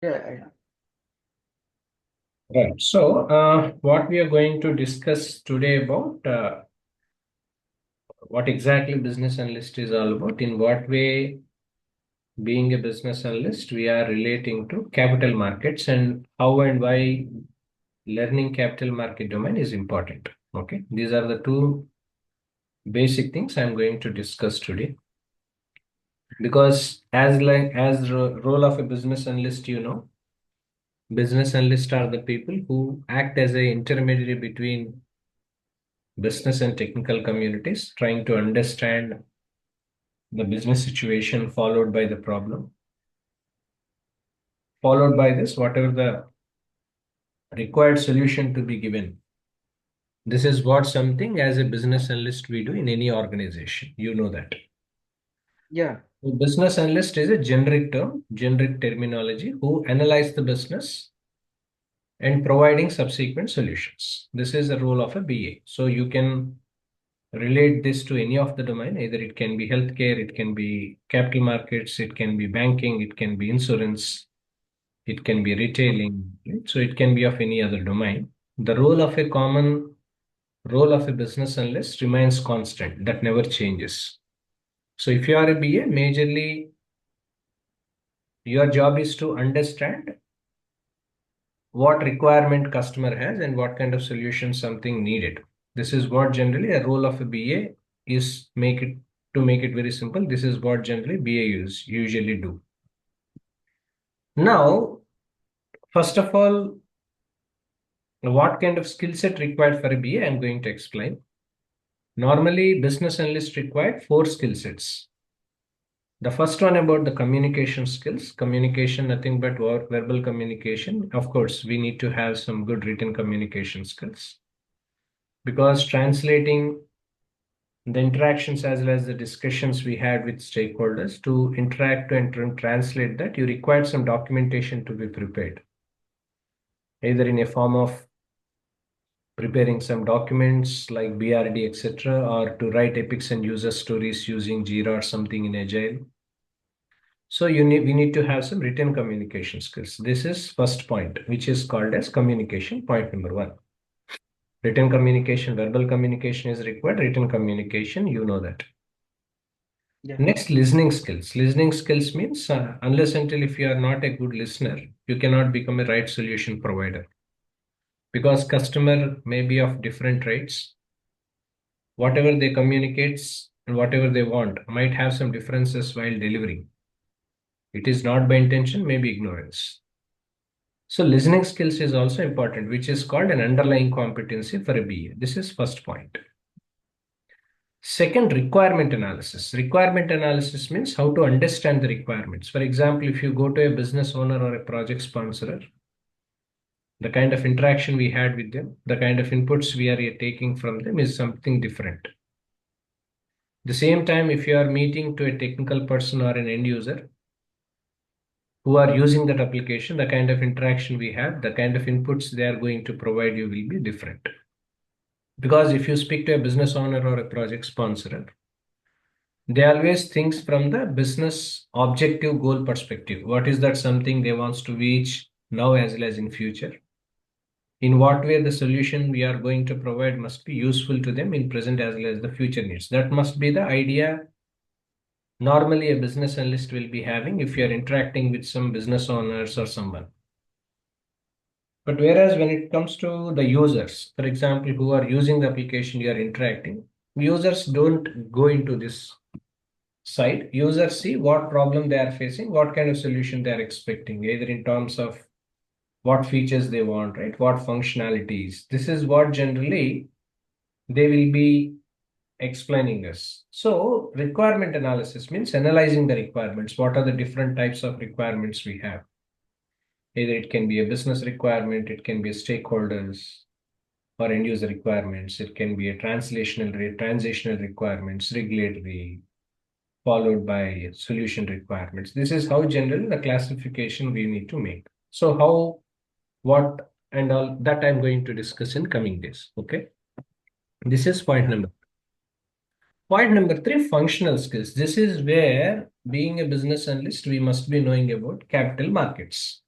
Yeah. Right. So, what we are going to discuss today about what exactly business analyst is all about, in what way, being a business analyst, we are relating to capital markets and how and why learning capital market domain is important. Okay. These are the two basic things I'm going to discuss today. Because role of a business analyst, business analysts are the people who act as a intermediary between business and technical communities, trying to understand the business situation followed by the problem, followed by this, whatever the required solution to be given. This is what something as a business analyst we do in any organization. You know that. Yeah. So business analyst is a generic term, generic terminology who analyze the business and providing subsequent solutions. This is the role of a BA. So you can relate this to any of the domain. Either it can be healthcare, it can be capital markets, it can be banking, it can be insurance, it can be retailing, right? So it can be of any other domain. The role of a business analyst remains constant, that never changes. So if you are a BA, majorly your job is to understand what requirement customer has and what kind of solution something needed. This is what generally a role of a BA is. Make it very simple. This is what generally BAs usually do. Now, first of all, what kind of skill set required for a BA? I'm going to explain. Normally, business analysts require four skill sets. The first one about the communication skills. Communication, nothing but verbal communication. Of course, we need to have some good written communication skills because translating the interactions as well as the discussions we had with stakeholders to interact and translate that, you required some documentation to be prepared, either in a form of preparing some documents like BRD, etc., or to write epics and user stories using Jira or something in Agile. So we need to have some written communication skills. This is first point, which is called as communication. Point number one. Written communication, verbal communication is required. Written communication, you know that. Yeah. Next, listening skills. Listening skills means unless until if you are not a good listener, you cannot become a right solution provider because customer may be of different rates. Whatever they communicates and whatever they want might have some differences while delivering. It is not by intention, maybe ignorance. So listening skills is also important, which is called an underlying competency for a BA. This is first point. Second, requirement analysis. Requirement analysis means how to understand the requirements. For example, if you go to a business owner or a project sponsor, the kind of interaction we had with them, the kind of inputs we are taking from them is something different. The same time, if you are meeting to a technical person or an end user who are using that application, the kind of interaction we have, the kind of inputs they are going to provide you will be different. Because if you speak to a business owner or a project sponsor, they always thinks from the business objective goal perspective. What is that something they wants to reach now as well as in future? In what way the solution we are going to provide must be useful to them in present as well as the future needs. That must be the idea normally a business analyst will be having if you are interacting with some business owners or someone. But whereas when it comes to the users, for example, who are using the application you are interacting, users don't go into this side. Users see what problem they are facing, what kind of solution they are expecting, either in terms of what features they want, right? What functionalities. This is what generally they will be explaining us. So requirement analysis means analyzing the requirements. What are the different types of requirements we have? Either it can be a business requirement, it can be a stakeholders or end user requirements, it can be a transitional requirements, regulatory, followed by solution requirements. This is how generally the classification we need to make. So how, what, and all that I'm going to discuss in coming days. Okay. This is point Yeah. number. Point number three, functional skills. This is where being a business analyst, we must be knowing about capital markets.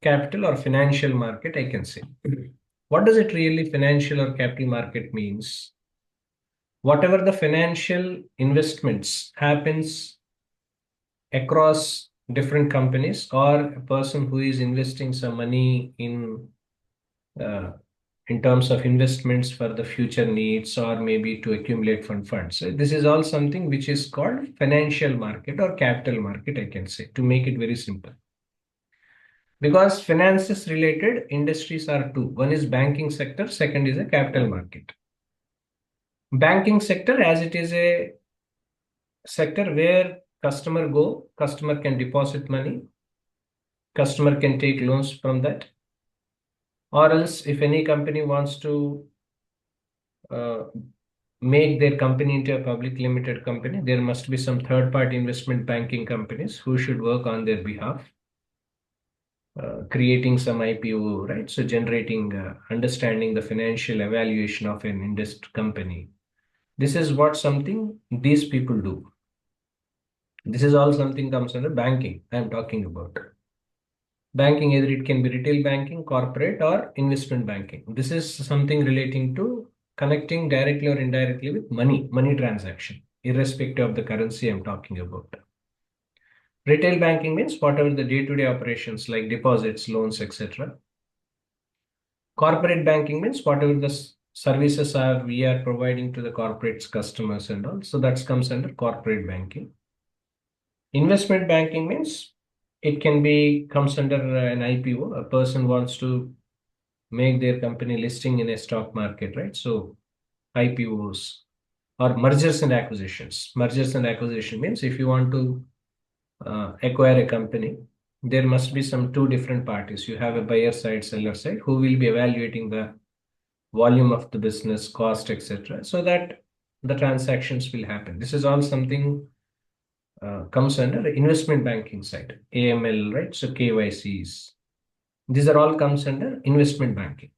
capital or financial market, I can say. What does it really financial or capital market means? Whatever the financial investments happens across different companies, or a person who is investing some money uh, in terms of investments for the future needs or maybe to accumulate funds. So this is all something which is called financial market or capital market, I can say, to make it very simple. Because finances related industries are two. One is banking sector, second is a capital market. Banking sector, as it is a sector where customer can deposit money, customer can take loans from that, or else if any company wants to uh, make their company into a public limited company, there must be some third party investment banking companies who should work on their behalf, creating some IPO, right? So generating, understanding the financial evaluation of an industry company. This is what something these people do. This is all something comes under banking I'm talking about. Banking, either it can be retail banking, corporate, or investment banking. This is something relating to connecting directly or indirectly with money transaction, irrespective of the currency I'm talking about. Retail banking means whatever the day-to-day operations like deposits, loans, etc. Corporate banking means whatever the services are we are providing to the corporates, customers, and all. So that comes under corporate banking. Investment banking means it can be comes under an IPO. A person wants to make their company listing in a stock market, right? So IPOs or mergers and acquisitions. Mergers and acquisition means if you want to acquire a company, there must be some two different parties. You have a buyer side, seller side, who will be evaluating the volume of the business, cost, etc., so that the transactions will happen. This is all something comes under investment banking side, AML, right? So KYCs. These are all comes under investment banking.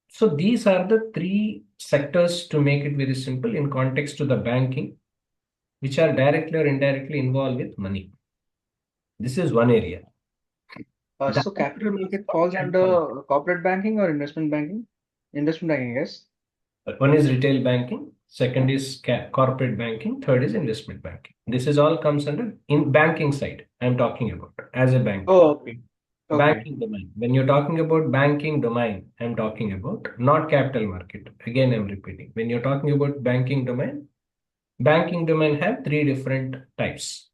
So these are the three sectors, to make it very simple, in context to the banking, which are directly or indirectly involved with money. This is one area. The So capital market other falls is capital. under corporate banking or investment banking? Investment banking, yes. One is retail banking, second is corporate banking, third is investment banking. This is all comes under in banking side. I'm talking about as a bank. Oh, okay. Okay. Banking domain. When you're talking about banking domain, I'm talking about not capital market. Again, I'm repeating. When you're talking about banking domain have three different types.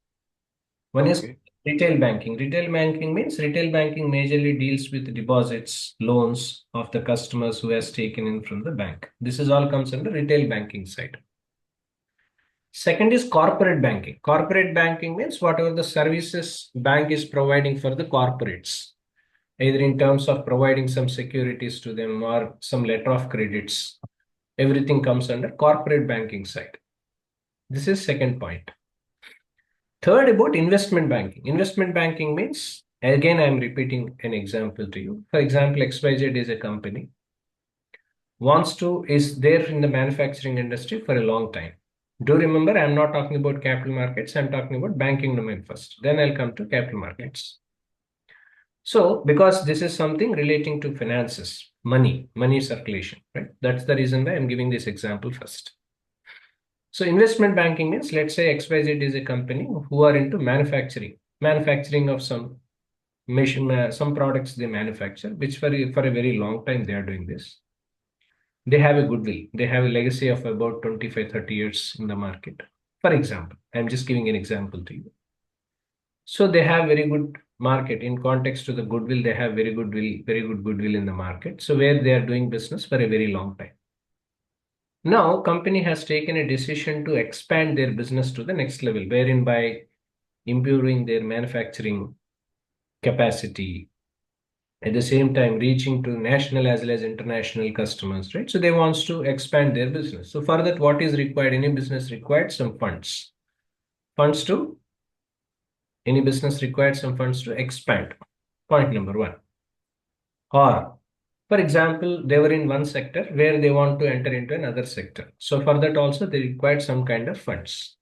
One is Okay. retail banking. Retail banking means retail banking majorly deals with deposits, loans of the customers who has taken in from the bank. This is all comes under retail banking side. Second is corporate banking. Corporate banking means whatever the services bank is providing for the corporates, either in terms of providing some securities to them or some letter of credits. Everything comes under corporate banking side. This is second point. Third, about investment banking. Investment banking means, again, I'm repeating an example to you. For example, XYZ is a company, is there in the manufacturing industry for a long time. Do remember, I'm not talking about capital markets, I'm talking about banking domain first. Then I'll come to capital markets. So, because this is something relating to finances, money circulation, right? That's the reason why I'm giving this example first. So investment banking means, let's say XYZ is a company who are into manufacturing of some machine, some products they manufacture, which for a very long time they are doing this. They have a goodwill. They have a legacy of about 25, 30 years in the market. For example, I'm just giving an example to you. So they have very good market in context to the goodwill. They have very good goodwill in the market. So where they are doing business for a very long time. Now, company has taken a decision to expand their business to the next level, wherein by improving their manufacturing capacity, at the same time reaching to national as well as international customers, right? So they wants to expand their business. So for that, what is required? Any business required some funds. Funds to any business required some funds to expand. Point number one. Or, for example, they were in one sector where they want to enter into another sector. So for that also they required some kind of funds.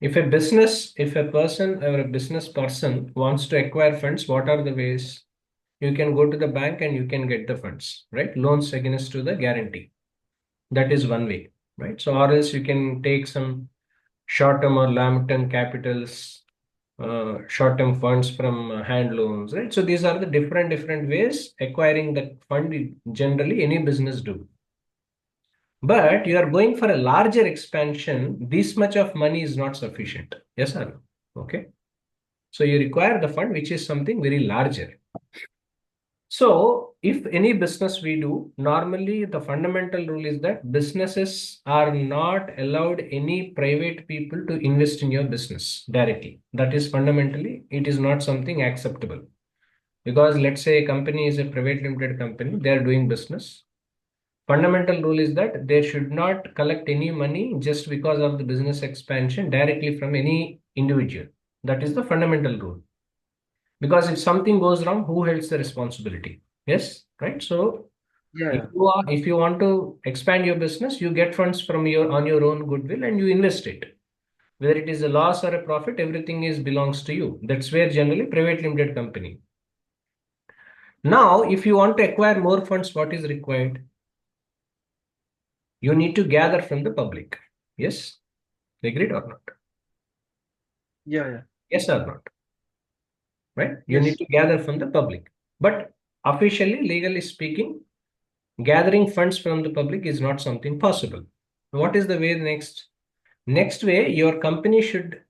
If a person or a business person wants to acquire funds, what are the ways? you can go to the bank and you can get the funds, right? Loans against to the guarantee. That is one way, right? So, or else you can take some short-term or long-term capitals, short-term funds from hand loans, right? So these are the different ways acquiring the fund generally any business do. But you are going for a larger expansion, this much of money is not sufficient. Yes or no? Okay. So you require the fund which is something very larger. So, if any business we do, normally the fundamental rule is that businesses are not allowed any private people to invest in your business directly. That is fundamentally, it is not something acceptable. Because let's say a company is a private limited company, they are doing business. Fundamental rule is that they should not collect any money just because of the business expansion directly from any individual. That is the fundamental rule. Because if something goes wrong, who holds the responsibility? Yes, right. So Yeah, yeah. if you want to expand your business, you get funds from your on your own goodwill and you invest it. Whether it is a loss or a profit, everything is belongs to you. That's where generally private limited company. Now, if you want to acquire more funds, what is required? You need to gather from the public. Yes, agreed or not? Yeah, yeah. Yes or not? Right? You need Yes. to gather from the public. But officially, legally speaking, gathering funds from the public is not something possible. What is the way next? Next way, your company should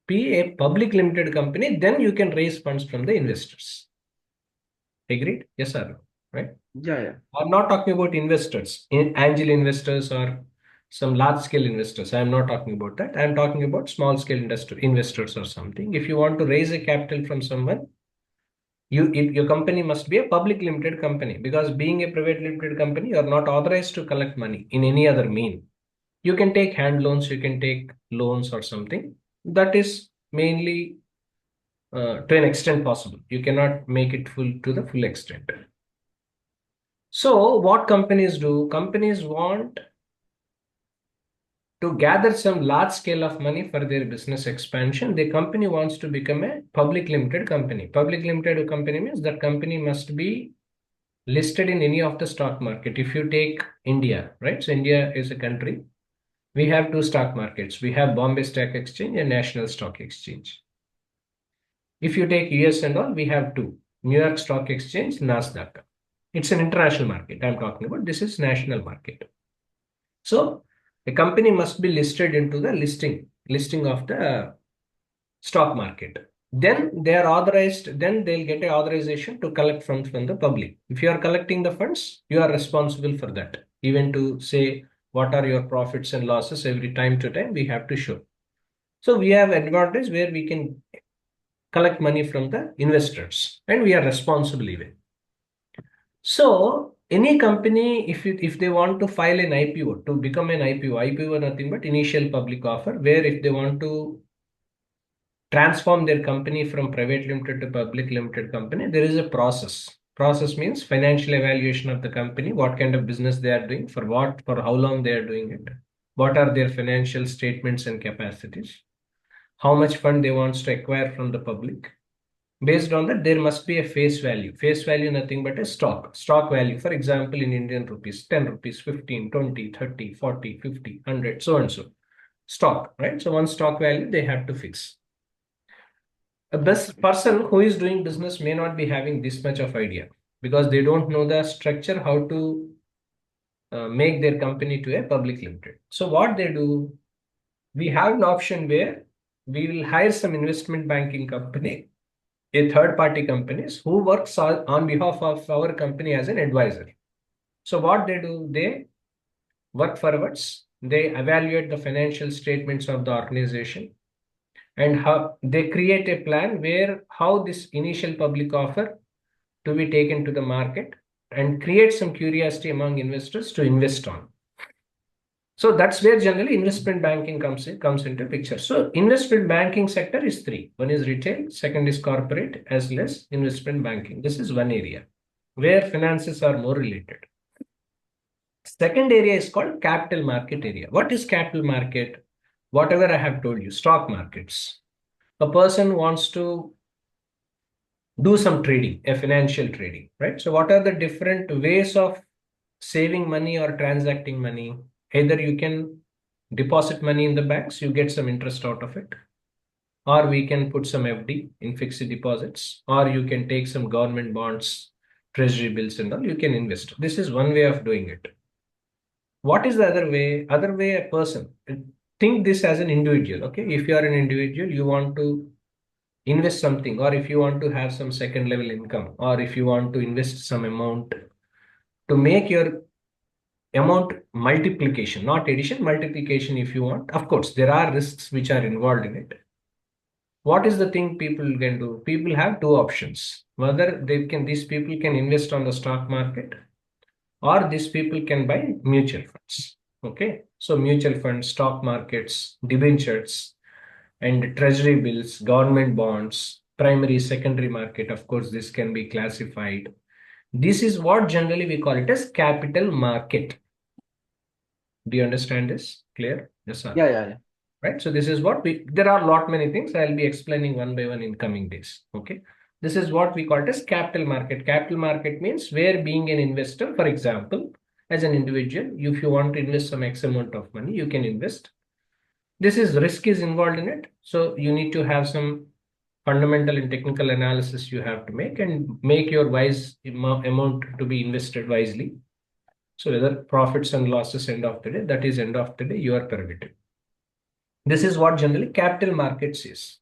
be a public limited company, then you can raise funds from the investors. Agreed? Yes or no? Right? Yeah, yeah. I'm not talking about investors, angel investors or some large scale investors. I'm not talking about that. I'm talking about small scale investors or something. If you want to raise a capital from someone, your company must be a public limited company because being a private limited company, you are not authorized to collect money in any other mean. You can take hand loans, you can take loans or something. That is mainly to an extent possible. You cannot make it full to the full extent. So what companies do? Companies want to gather some large scale of money for their business expansion. The company wants to become a public limited company. Public limited company means that company must be listed in any of the stock market. If you take India, right? So India is a country. We have two stock markets. We have Bombay Stock Exchange and National Stock Exchange. If you take US and all, we have two. New York Stock Exchange, Nasdaq. It's an international market I'm talking about. This is national market. So a company must be listed into the listing of the stock market. Then they are authorized, then they'll get a authorization to collect funds from the public. If you are collecting the funds, you are responsible for that. Even to say what are your profits and losses every time to time, we have to show. So we have advantage where we can collect money from the investors and we are responsible even. So any company, if they want to file an IPO to become an IPO nothing but initial public offer, where if they want to transform their company from private limited to public limited company, there is a process. Process means financial evaluation of the company, what kind of business they are doing, for how long they are doing it, what are their financial statements and capacities, how much fund they want to acquire from the public. Based on that, there must be a face value. Face value, nothing but a stock value. For example, in Indian rupees, 10 rupees, 15, 20, 30, 40, 50, 100, so and so. Stock, right? So one stock value they have to fix. A best person who is doing business may not be having this much of idea because they don't know the structure, how to make their company to a public limited. So what they do, we have an option where we will hire some investment banking company, a third party companies who works on behalf of our company as an advisor. So what they do, they work forwards, they evaluate the financial statements of the organization and how they create a plan where how this initial public offer to be taken to the market and create some curiosity among investors to invest on. So that's where generally investment banking comes into picture. So investment banking sector is three. One is retail, second is corporate, as well as investment banking. This is one area where finances are more related. Second area is called capital market area. What is capital market? Whatever I have told you, stock markets. A person wants to do some trading, a financial trading, right? So what are the different ways of saving money or transacting money? Either you can deposit money in the banks, you get some interest out of it, or we can put some FD in fixed deposits, or you can take some government bonds, treasury bills and all, you can invest. This is one way of doing it. What is the other way? Other way, a person, think this as an individual, okay? If you are an individual, you want to invest something, or if you want to have some second level income, or if you want to invest some amount to make your amount multiplication, not addition, multiplication if you want. Of course, there are risks which are involved in it. What is the thing people can do? People have two options. Whether these people can invest on the stock market, or these people can buy mutual funds. Okay. So mutual funds, stock markets, debentures, and treasury bills, government bonds, primary, secondary market. Of course, this can be classified. This is what generally we call it as capital market. Do you understand this? Clear? Yes, sir. Yeah. Right. So this is what there are a lot many things I'll be explaining one by one in coming days. Okay. This is what we call it as capital market. Capital market means where being an investor, for example, as an individual, if you want to invest some X amount of money, you can invest. This is risk is involved in it. So you need to have some fundamental and technical analysis you have to make and make your wise amount to be invested wisely. So whether profits and losses end of the day, that is end of the day, your prerogative. This is what generally capital markets is.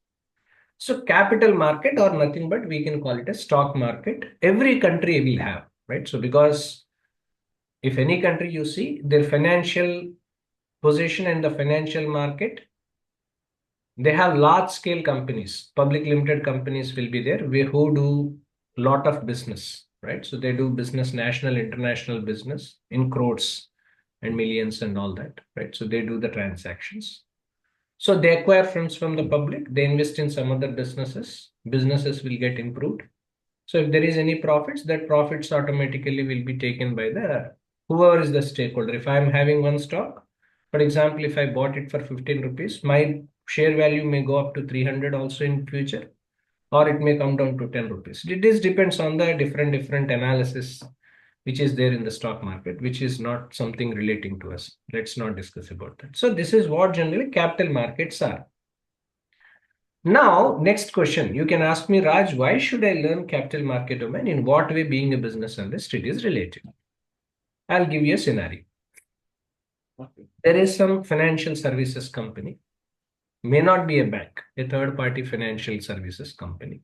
So capital market or nothing but we can call it a stock market. Every country will have, right? So because if any country you see their financial position in the financial market, they have large scale companies, public limited companies will be there who do lot of business, right? So they do business, national, international business in crores and millions and all that, right? So they do the transactions. So they acquire funds from the public, they invest in some other businesses, businesses will get improved. So if there is any profits, that profits automatically will be taken by the whoever is the stakeholder. If I am having one stock, for example, if I bought it for 15 rupees, my share value may go up to 300 also in future, or it may come down to 10 rupees. This depends on the different analysis which is there in the stock market, which is not something relating to us. Let's not discuss about that. So this is what generally capital markets are. Now, next question. You can ask me, Raj, why should I learn capital market domain? In what way being a business analyst it is related? I'll give you a scenario. Okay. There is some financial services company, may not be a bank, a third party financial services company.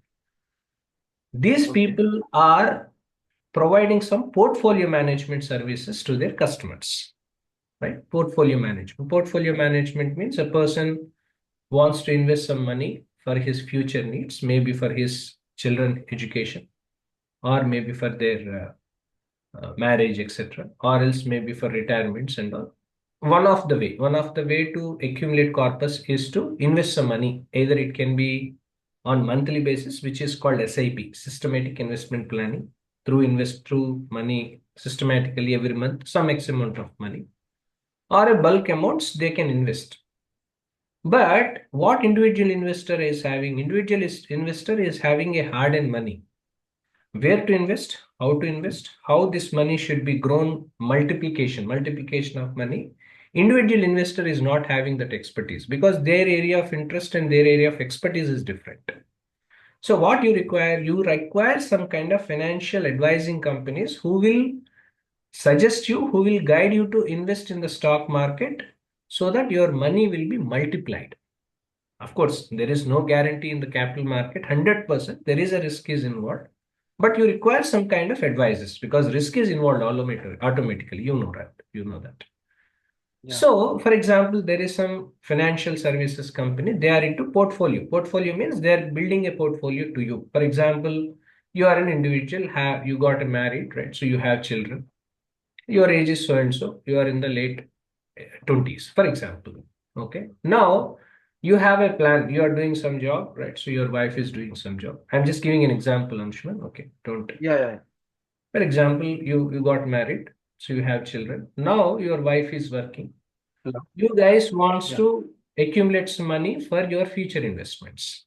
These Okay. people are providing some portfolio management services to their customers, right? Portfolio management. Portfolio management means a person wants to invest some money for his future needs, maybe for his children education, or maybe for their marriage, etc., or else maybe for retirements and all. One of the way to accumulate corpus is to invest some money. Either it can be on monthly basis, which is called SIP, systematic investment planning, through money systematically every month, some X amount of money, or a bulk amounts they can invest. But what individual investor is having? Investor is having a hard-earned money. Where to invest, how this money should be grown, multiplication of money. Individual investor is not having that expertise because their area of interest and their area of expertise is different. So what you require some kind of financial advising companies who will suggest you, who will guide you to invest in the stock market so that your money will be multiplied. Of course, there is no guarantee in the capital market, 100%. There is a risk is involved, but you require some kind of advices because risk is involved automatically. You know that. You know that. Yeah. So, for example, there is some financial services company. They are into portfolio. Portfolio means they are building a portfolio to you. For example, you are an individual. You got married, right? So you have children. Your age is so and so. You are in the late 20s, for example. Okay. Now you have a plan. You are doing some job, right? So your wife is doing some job. I'm just giving an example, Anshuman. Okay. Don't. Yeah. For example, you got married, so you have children. Now your wife is working. Hello. You guys wants Yeah. to accumulate some money for your future investments.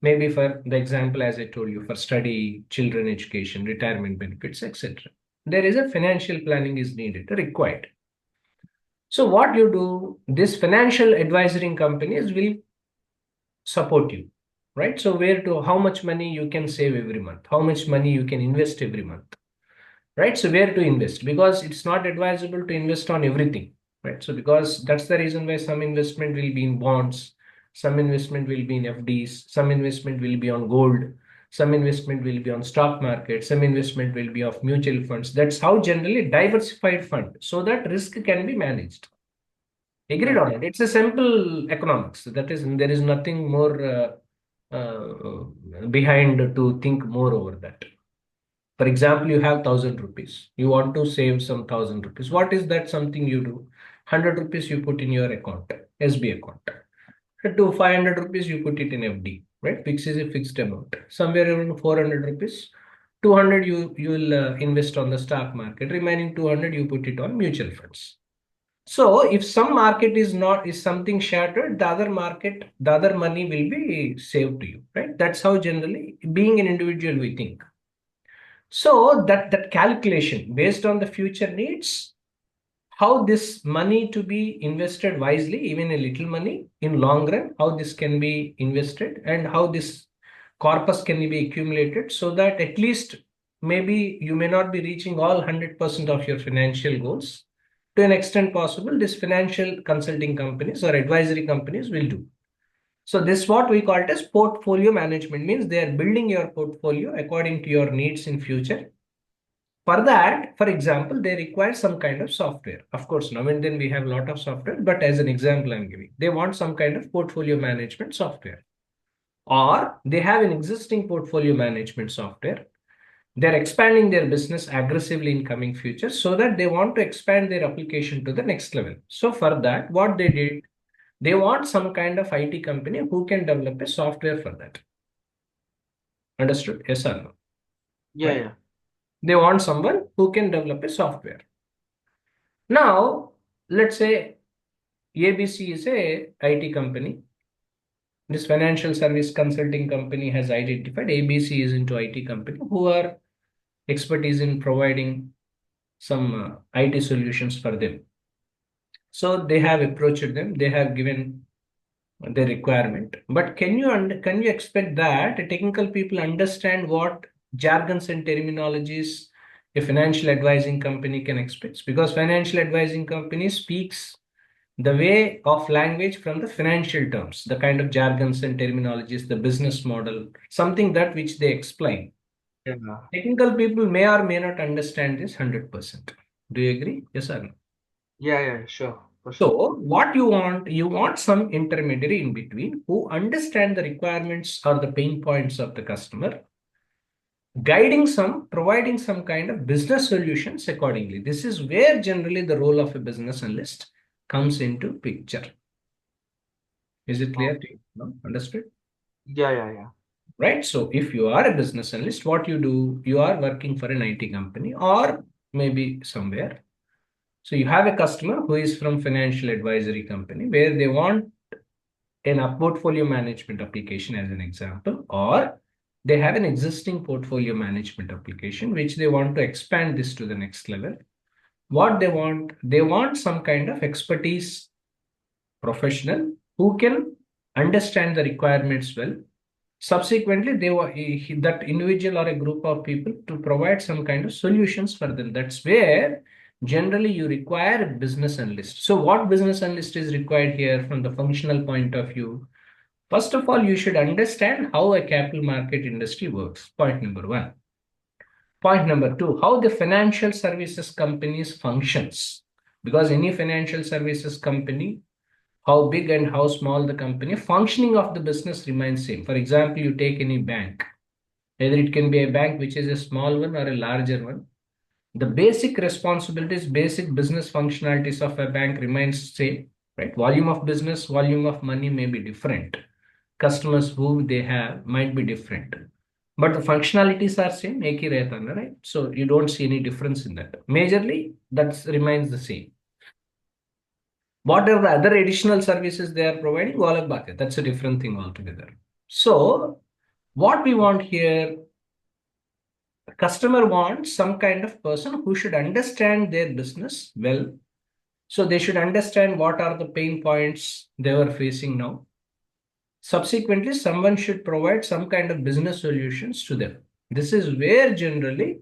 maybe for the example, as I told you, for study, children education, retirement benefits, etc. There is a financial planning is needed, required. So what you do, this financial advisory companies will support you, right? So where to, how much money you can save every month, how much money you can invest every month, right? So where to invest, because it's not advisable to invest on everything, right? So because that's the reason why some investment will be in bonds, some investment will be in FDs, some investment will be on gold, some investment will be on stock market, some investment will be of mutual funds. That's how generally diversified fund, so that risk can be managed. Agreed Yeah. on it. It's a simple economics. That is, there is nothing more behind to think more over that. For example, you have 1,000 rupees. You want to save some 1,000 rupees. What is that something you do? 100 rupees you put in your account, SB account. To 500 rupees you put it in FD, right? Which is a fixed amount. Somewhere around 400 rupees. 200 you will invest on the stock market. Remaining 200 you put it on mutual funds. So if some market is not is something shattered, the other market, the other money will be saved to you, right? That's how generally being an individual we think. So that calculation based on the future needs, how this money to be invested wisely, even a little money in long run, how this can be invested and how this corpus can be accumulated, so that at least maybe you may not be reaching all 100% of your financial goals. To an extent possible, this financial consulting companies or advisory companies will do. So this what we call it as portfolio management, means they are building your portfolio according to your needs in future. For that, for example, they require some kind of software. Of course, now and then we have a lot of software, but as an example I'm giving, they want some kind of portfolio management software. Or they have an existing portfolio management software. They're expanding their business aggressively in coming future, so that they want to expand their application to the next level. So for that, what they did, they want some kind of IT company who can develop a software for that. Understood? Yes or no? Yeah. Right? Yeah. They want someone who can develop a software. Now, let's say ABC is a IT company. This financial service consulting company has identified ABC is into IT company who are expertise in providing some IT solutions for them. So they have approached them. They have given the requirement. But can you expect that technical people understand what jargons and terminologies a financial advising company can expect? Because financial advising company speaks the way of language from the financial terms, the kind of jargons and terminologies, the business model, something that which they explain. Yeah. Technical people may or may not understand this 100%. Do you agree? Yes or no? Yeah. Yeah. Sure. For sure. So, what you want some intermediary in between who understand the requirements or the pain points of the customer, guiding some, providing some kind of business solutions accordingly. This is where generally the role of a business analyst comes into picture. Is it clear to Okay. you? No? Understood? Yeah. Yeah. Yeah. Right? So, if you are a business analyst, what you do, you are working for an IT company or maybe somewhere. So, you have a customer who is from financial advisory company where they want in a portfolio management application as an example, or they have an existing portfolio management application which they want to expand this to the next level. What they want some kind of expertise professional who can understand the requirements well. Subsequently, that individual or a group of people to provide some kind of solutions for them. That's where generally you require a business analyst. So what business analyst is required here from the functional point of view? First of all, you should understand how a capital market industry works. Point number one. Point number two, how the financial services companies functions. Because any financial services company, how big and how small the company, functioning of the business remains same. For example, you take any bank, either it can be a bank which is a small one or a larger one. The basic responsibilities, basic business functionalities of a bank remains same, right? Volume of business, volume of money may be different. Customers who they have might be different, but the functionalities are same, एक ही रहता है, right? So you don't see any difference in that. Majorly, that remains the same. What are the other additional services they are providing? वो अलग बात है. That's a different thing altogether. So What we want here, the customer wants some kind of person who should understand their business well. So they should understand what are the pain points they were facing now. Subsequently, someone should provide some kind of business solutions to them. This is where generally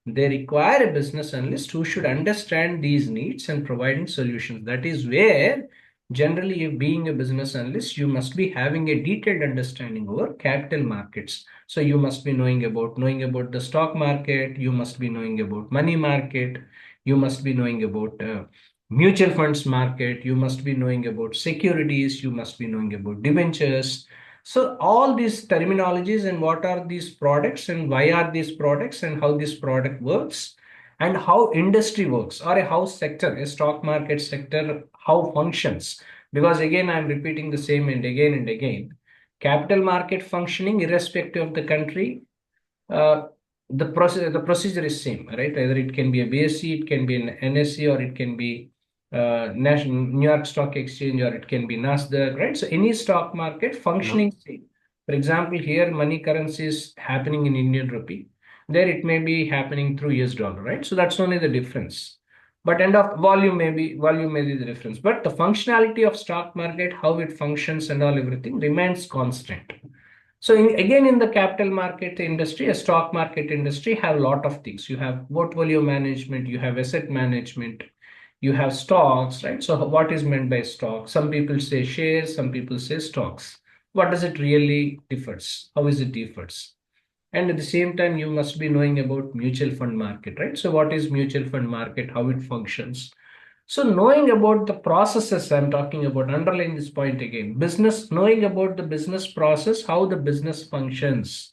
they require a business analyst who should understand these needs and providing solutions. That is where generally, if being a business analyst, you must be having a detailed understanding over capital markets. So you must be knowing about the stock market, you must be knowing about money market, you must be knowing about mutual funds market, you must be knowing about securities, you must be knowing about debentures. So all these terminologies and what are these products and why are these products and how this product works and how industry works or a house sector, a stock market sector, how functions. Because again, I'm repeating the same and again. Capital market functioning, irrespective of the country, uh, the procedure is same, right? Either it can be a BSE, it can be an NSE, or it can be National New York Stock Exchange, or it can be Nasdaq, right? So any stock market No. functioning same. For example, here money currency is happening in Indian rupee. There it may be happening through US dollar, right? So that's only the difference. But end of volume may be the difference. But the functionality of stock market, how it functions and all everything remains constant. So again, in the capital market industry, a stock market industry have a lot of things. You have portfolio management, you have asset management, you have stocks, right? So what is meant by stock? Some people say shares, some people say stocks. What does it really differs? How is it differs? And at the same time, you must be knowing about mutual fund market, right? So what is mutual fund market? How it functions? So knowing about the processes, I'm talking about, underline this point again, business, knowing about the business process, how the business functions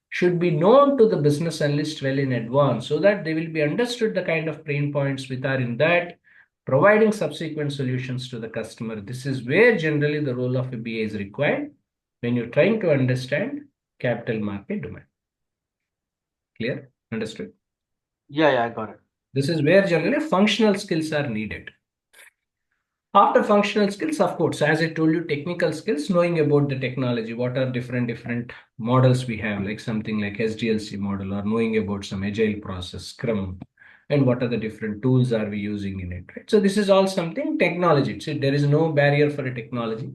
should be known to the business analyst well in advance so that they will be understood the kind of pain points which are in that, providing subsequent solutions to the customer. This is where generally the role of a BA is required when you're trying to understand capital market domain. Clear? Understood? Yeah, I got it. This is where generally functional skills are needed. After functional skills, of course, as I told you, technical skills, knowing about the technology, what are different models we have, like something like SDLC model, or knowing about some agile process, Scrum, and what are the different tools are we using in it, right? So this is all something technology. So there is no barrier for a technology.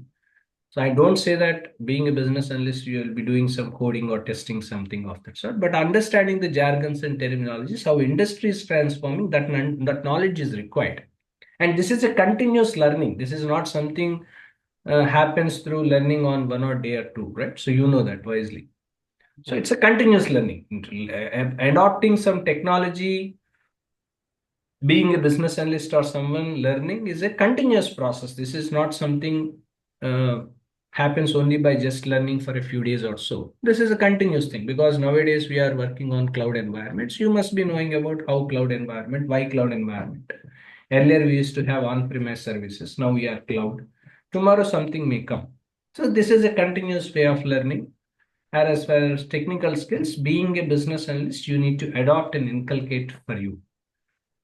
So I don't say that being a business analyst, you will be doing some coding or testing something of that sort, but understanding the jargons and terminologies, how industry is transforming, that knowledge is required. And this is a continuous learning. This is not something happens through learning on 1 or day or two, right? So you know that wisely. So Yeah. it's a continuous learning. Adopting some technology, being a business analyst or someone learning is a continuous process. This is not something uh, happens only by just learning for a few days or so. This is a continuous thing because nowadays we are working on cloud environments. You must be knowing about how cloud environment, why cloud environment. Earlier we used to have on-premise services. Now we are cloud. Tomorrow something may come. So this is a continuous way of learning. And as far as technical skills, being a business analyst, you need to adopt and inculcate for you.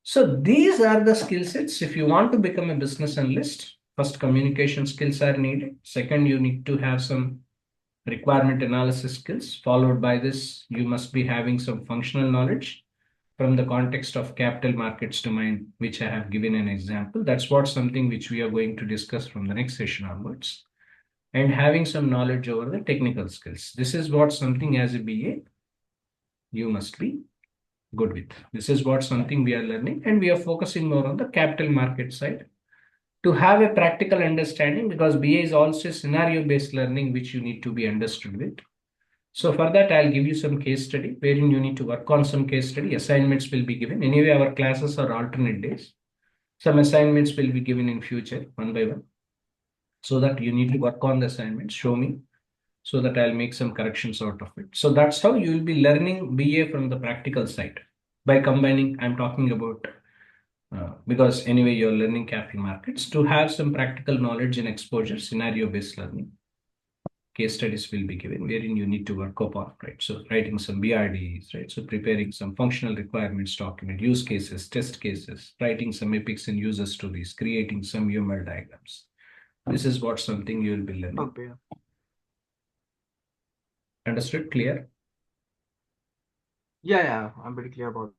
So these are the skill sets. If you want to become a business analyst, first communication skills are needed. Second, you need to have some requirement analysis skills. Followed by this, you must be having some functional knowledge from the context of capital markets domain, which I have given an example. That's what something which we are going to discuss from the next session onwards. And having some knowledge over the technical skills. This is what something as a BA you must be good with. This is what something we are learning, and we are focusing more on the capital market side to have a practical understanding because BA is also scenario based learning, which you need to be understood with. So for that, I'll give you some case study wherein you need to work on some case study. Assignments will be given. Anyway, our classes are alternate days. Some assignments will be given in future one by one. So that you need to work on the assignments, show me, so that I'll make some corrections out of it. So that's how you will be learning BA from the practical side by combining. I'm talking about because anyway you're learning capital markets to have some practical knowledge and exposure, scenario based learning. Case studies will be given wherein you need to work upon, right? So writing some BRDs, right? So preparing some functional requirements document, use cases, test cases, writing some epics and user stories, creating some UML diagrams. This is what something you will be learning. Okay. Understood? Clear? Yeah, I'm pretty clear about